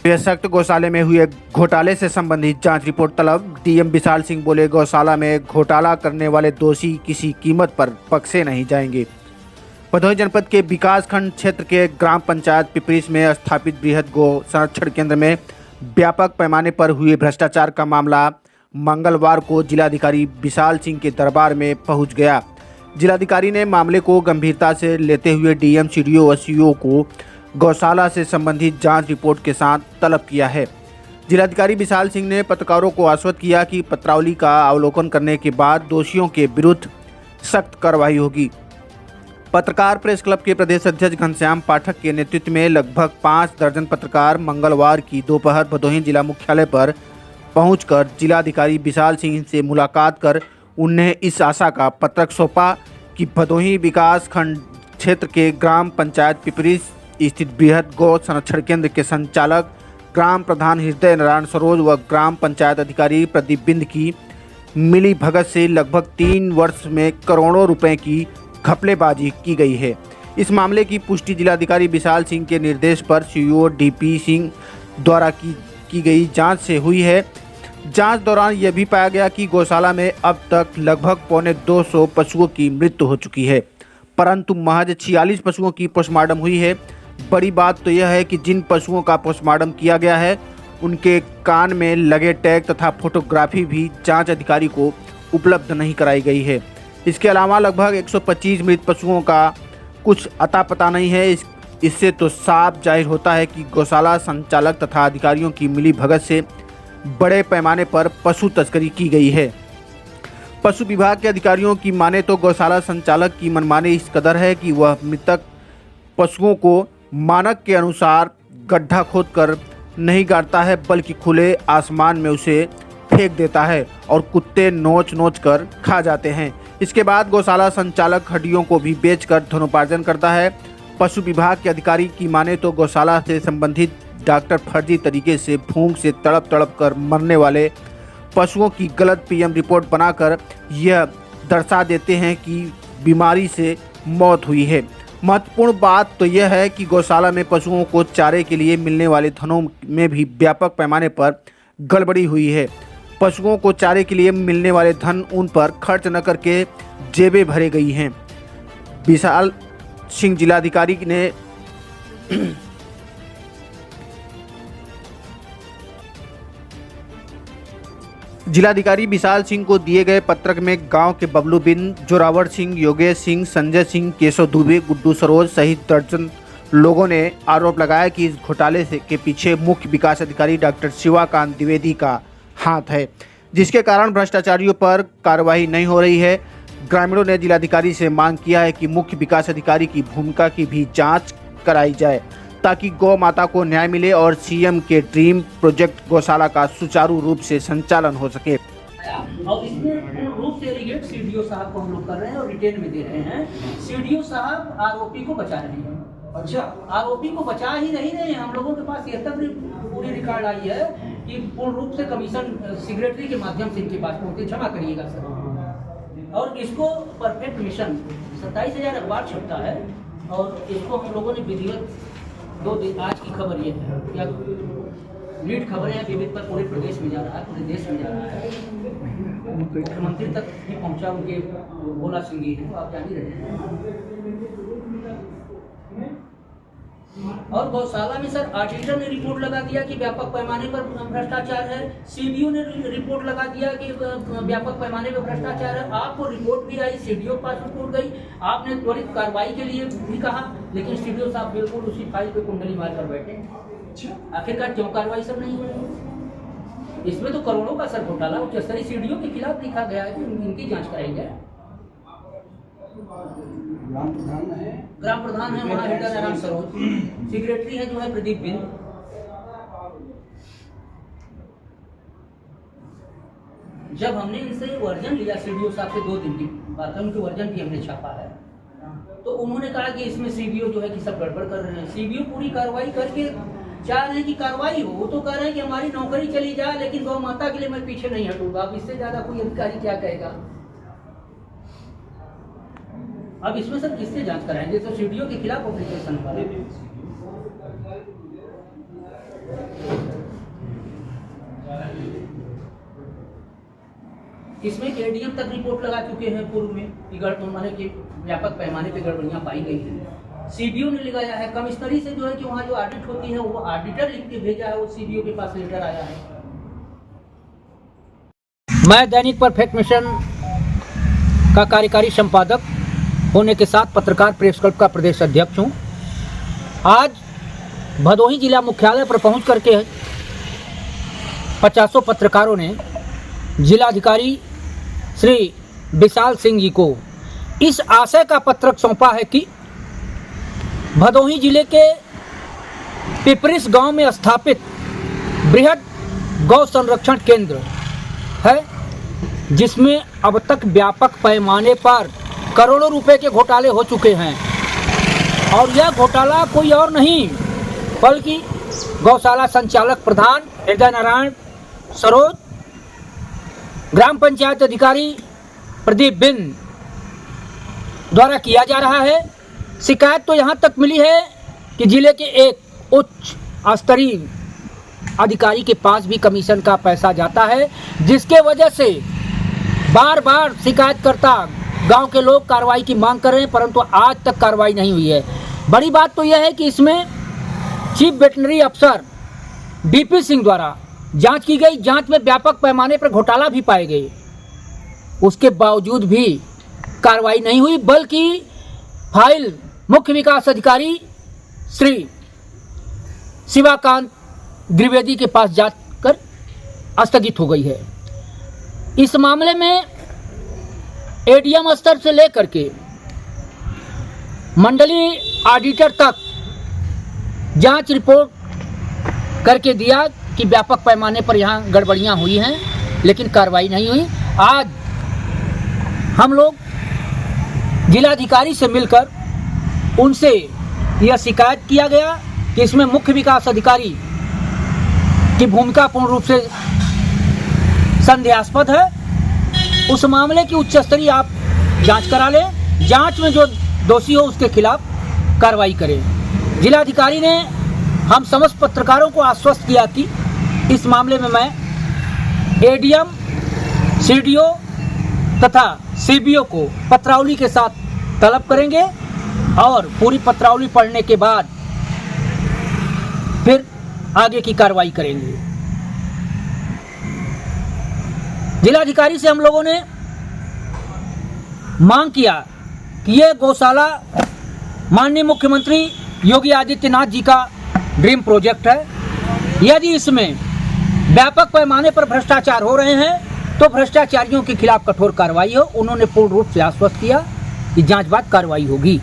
बेशक्त गौशाले में हुए घोटाले से संबंधित जांच रिपोर्ट तलब। डीएम विशाल सिंह बोले, गौशाला में घोटाला करने वाले दोषी किसी कीमत पर बख्शे नहीं जाएंगे। भदोही जनपद के विकासखंड क्षेत्र के ग्राम पंचायत पिपरीस में स्थापित बृहद गौ संरक्षण केंद्र में व्यापक पैमाने पर हुए भ्रष्टाचार का मामला मंगलवार को जिलाधिकारी विशाल सिंह के दरबार में पहुंच गया। जिलाधिकारी ने मामले को गंभीरता से लेते हुए डीएम, सीडीओ और सीईओ को गौशाला से संबंधित जांच रिपोर्ट के साथ तलब किया है। जिलाधिकारी विशाल सिंह ने पत्रकारों को आश्वस्त किया कि पत्रावली का अवलोकन करने के बाद दोषियों के विरुद्ध सख्त कार्रवाई होगी। पत्रकार प्रेस क्लब के प्रदेश अध्यक्ष घनश्याम पाठक के नेतृत्व में लगभग 5 दर्जन पत्रकार मंगलवार की दोपहर भदोही जिला मुख्यालय पर पहुंचकर जिलाधिकारी विशाल सिंह से मुलाकात कर उन्हें इस आशा का पत्रक सौंपा कि भदोही विकासखंड क्षेत्र के ग्राम पंचायत पिपरीस स्थित बृहद गौ संरक्षण केंद्र के संचालक ग्राम प्रधान हृदय नारायण सरोज व ग्राम पंचायत अधिकारी प्रदीप बिंद की मिली भगत से लगभग 3 वर्ष में करोड़ों रुपए की घपलेबाजी की गई है। इस मामले की पुष्टि जिलाधिकारी विशाल सिंह के निर्देश पर सीईओ डीपी सिंह द्वारा की गई जांच से हुई है। जांच दौरान यह भी पाया गया कि गौशाला में अब तक लगभग 250 पशुओं की मृत्यु हो चुकी है, परंतु महज 46 पशुओं की पोस्टमार्टम हुई है। बड़ी बात तो यह है कि जिन पशुओं का पोस्टमार्टम किया गया है उनके कान में लगे टैग तथा फोटोग्राफी भी जांच अधिकारी को उपलब्ध नहीं कराई गई है। इसके अलावा लगभग 125 मृत पशुओं का कुछ अता पता नहीं है। इससे तो साफ जाहिर होता है कि गौशाला संचालक तथा अधिकारियों की मिली भगत से बड़े पैमाने पर पशु तस्करी की गई है। पशु विभाग के अधिकारियों की माने तो गौशाला संचालक की मनमानी इस कदर है कि वह मृतक पशुओं को मानक के अनुसार गड्ढा खोदकर नहीं गाड़ता है, बल्कि खुले आसमान में उसे फेंक देता है और कुत्ते नोच नोच कर खा जाते हैं। इसके बाद गौशाला संचालक हड्डियों को भी बेचकर धनोपार्जन करता है। पशु विभाग के अधिकारी की माने तो गौशाला से संबंधित डॉक्टर फर्जी तरीके से भूख से तड़प तड़प कर मरने वाले पशुओं की गलत पीएम रिपोर्ट बनाकर यह दर्शा देते हैं कि बीमारी से मौत हुई है। महत्वपूर्ण बात तो यह है कि गौशाला में पशुओं को चारे के लिए मिलने वाले धनों में भी व्यापक पैमाने पर गड़बड़ी हुई है। पशुओं को चारे के लिए मिलने वाले धन उन पर खर्च न करके जेबें भरे गई हैं। विशाल सिंह जिलाधिकारी ने जिलाधिकारी विशाल सिंह को दिए गए पत्रक में गांव के बबलू बिन, जोरावर सिंह, योगेश सिंह, संजय सिंह, केशव दुबे, गुड्डू सरोज सहित दर्जन लोगों ने आरोप लगाया कि इस घोटाले के पीछे मुख्य विकास अधिकारी डॉक्टर शिवाकांत द्विवेदी का हाथ है, जिसके कारण भ्रष्टाचारियों पर कार्रवाई नहीं हो रही है। ग्रामीणों ने जिलाधिकारी से मांग किया है कि मुख्य विकास अधिकारी की भूमिका की भी जांच कराई जाए ताकि गौ माता को न्याय मिले और सीएम के ड्रीम प्रोजेक्ट गौशाला का सुचारू रूप से संचालन हो सके। और इसमें रूप से एलिगेट सीडीओ साहब को हम लोग कर रहे हैं और रिटेन में दे रहे हैं। सीडीओ साहब आरोपी को बचा रहे हैं। अच्छा, आरोपी को बचा ही नहीं रहे हैं। हम लोगों के पास यह तक पूरी रिकॉर्ड आई है कि पूर्ण रूप से कमीशन सेक्रेटरी के माध्यम से इनके पास पहुंचे। क्षमा करिएगा सर। और इसको परफेक्ट मिशन 27,000 अखबार छपता है और इसको हम लोगों ने विधिवत 2 दिन, आज की खबर ये है या लीड खबर है, विविध पर पूरे प्रदेश में जा रहा है, पूरे देश में जा रहा है। मुख्यमंत्री तक भी पहुंचा उनके भोला सिंह जी है, आप जान ही रहे हैं। और गौशाला में सर ऑडिटर ने रिपोर्ट लगा दिया कि व्यापक पैमाने पर भ्रष्टाचार है। सीडीओ ने रिपोर्ट लगा दिया कि व्यापक पैमाने पर भ्रष्टाचार है। आपको रिपोर्ट भी आई, सीडीओ के पास रिपोर्ट गई, आपने त्वरित कार्रवाई के लिए भी कहा, लेकिन सीडीओ साहब बिल्कुल उसी फाइल पे कुंडली मार कर बैठे। आखिरकार क्यों कार्रवाई सब नहीं हुई? इसमें तो करोड़ों का सर घोटाला उच्च स्तरीय सीडीओ के खिलाफ लिखा गया है कि इनकी जांच कराई जाए। ग्राम प्रधान है वहाँ हृदय नारायण सरोज, सेक्रेटरी है जो है प्रदीप बिंद। जब हमने इनसे वर्जन लिया सीडीओ साहब से 2 दिन की बात है, उनके वर्जन भी हमने छापा है, तो उन्होंने कहा कि इसमें सीबीओ जो है कि सब गड़बड़ कर रहे हैं। सीबीओ पूरी कार्रवाई करके चाह रहे हैं कि कार्रवाई हो, वो तो कह रहे हैं कि हमारी नौकरी चली जाए लेकिन गौ माता के लिए मैं पीछे नहीं हटूंगा। अब इससे ज्यादा कोई अधिकारी क्या कहेगा? अब इसमें सर किससे जांच कराएंगे? तो सीडीओ के खिलाफ एप्लीकेशन हुआ। इसमें एडीएम तक रिपोर्ट लगा चुके हैं पूर्व में कि गड़बड़ी के व्यापक पैमाने पे गड़बड़ियां पाई गई हैं। सीबीओ ने लगाया है, कमिश्नरी से जो है कि वहाँ जो ऑडिट होती है वो ऑडिटर लिख के भेजा है, वो सीबीओ के पास लेटर आया है। मैं दैनिक परफेक्ट मिशन का कार्यकारी संपादक होने के साथ पत्रकार प्रेस क्लब का प्रदेश अध्यक्ष हूँ। आज भदोही जिला मुख्यालय पर पहुँच करके 50 पत्रकारों ने जिलाधिकारी श्री विशाल सिंह जी को इस आशय का पत्रक सौंपा है कि भदोही जिले के पिपरिस गांव में स्थापित बृहद गौ संरक्षण केंद्र है, जिसमें अब तक व्यापक पैमाने पर करोड़ों रुपए के घोटाले हो चुके हैं। और यह घोटाला कोई और नहीं बल्कि गौशाला संचालक प्रधान हृदय नारायण सरोज, ग्राम पंचायत अधिकारी प्रदीप बिंद द्वारा किया जा रहा है। शिकायत तो यहाँ तक मिली है कि जिले के एक उच्च स्तरीय अधिकारी के पास भी कमीशन का पैसा जाता है, जिसके वजह से बार बार शिकायतकर्ता गांव के लोग कार्रवाई की मांग कर रहे हैं, परंतु आज तक कार्रवाई नहीं हुई है। बड़ी बात तो यह है कि इसमें चीफ वेटनरी अफसर डीपी सिंह द्वारा जांच की गई, जांच में व्यापक पैमाने पर घोटाला भी पाए गए, उसके बावजूद भी कार्रवाई नहीं हुई, बल्कि फाइल मुख्य विकास अधिकारी श्री शिवाकांत द्विवेदी के पास जाकर स्थगित हो गई है। इस मामले में एडीएम स्तर से लेकर के मंडलीय ऑडिटर तक जांच रिपोर्ट करके दिया कि व्यापक पैमाने पर यहाँ गड़बड़ियाँ हुई हैं, लेकिन कार्रवाई नहीं हुई। आज हम लोग जिलाधिकारी से मिलकर उनसे यह शिकायत किया गया कि इसमें मुख्य विकास अधिकारी की भूमिका पूर्ण रूप से संदेहास्पद है। उस मामले की उच्च स्तरीय आप जांच करा लें, जांच में जो दोषी हो उसके खिलाफ कार्रवाई करें। जिलाधिकारी ने हम समस्त पत्रकारों को आश्वस्त किया कि इस मामले में मैं एडीएम, सीडीओ तथा सीबीओ को पत्रावली के साथ तलब करेंगे और पूरी पत्रावली पढ़ने के बाद फिर आगे की कार्रवाई करेंगे। जिलाधिकारी से हम लोगों ने मांग किया कि ये गौशाला माननीय मुख्यमंत्री योगी आदित्यनाथ जी का ड्रीम प्रोजेक्ट है। यदि इसमें व्यापक पैमाने पर भ्रष्टाचार हो रहे हैं तो भ्रष्टाचारियों के खिलाफ कठोर कार्रवाई हो। उन्होंने पूर्ण रूप से आश्वस्त किया कि जांच बाद कार्रवाई होगी।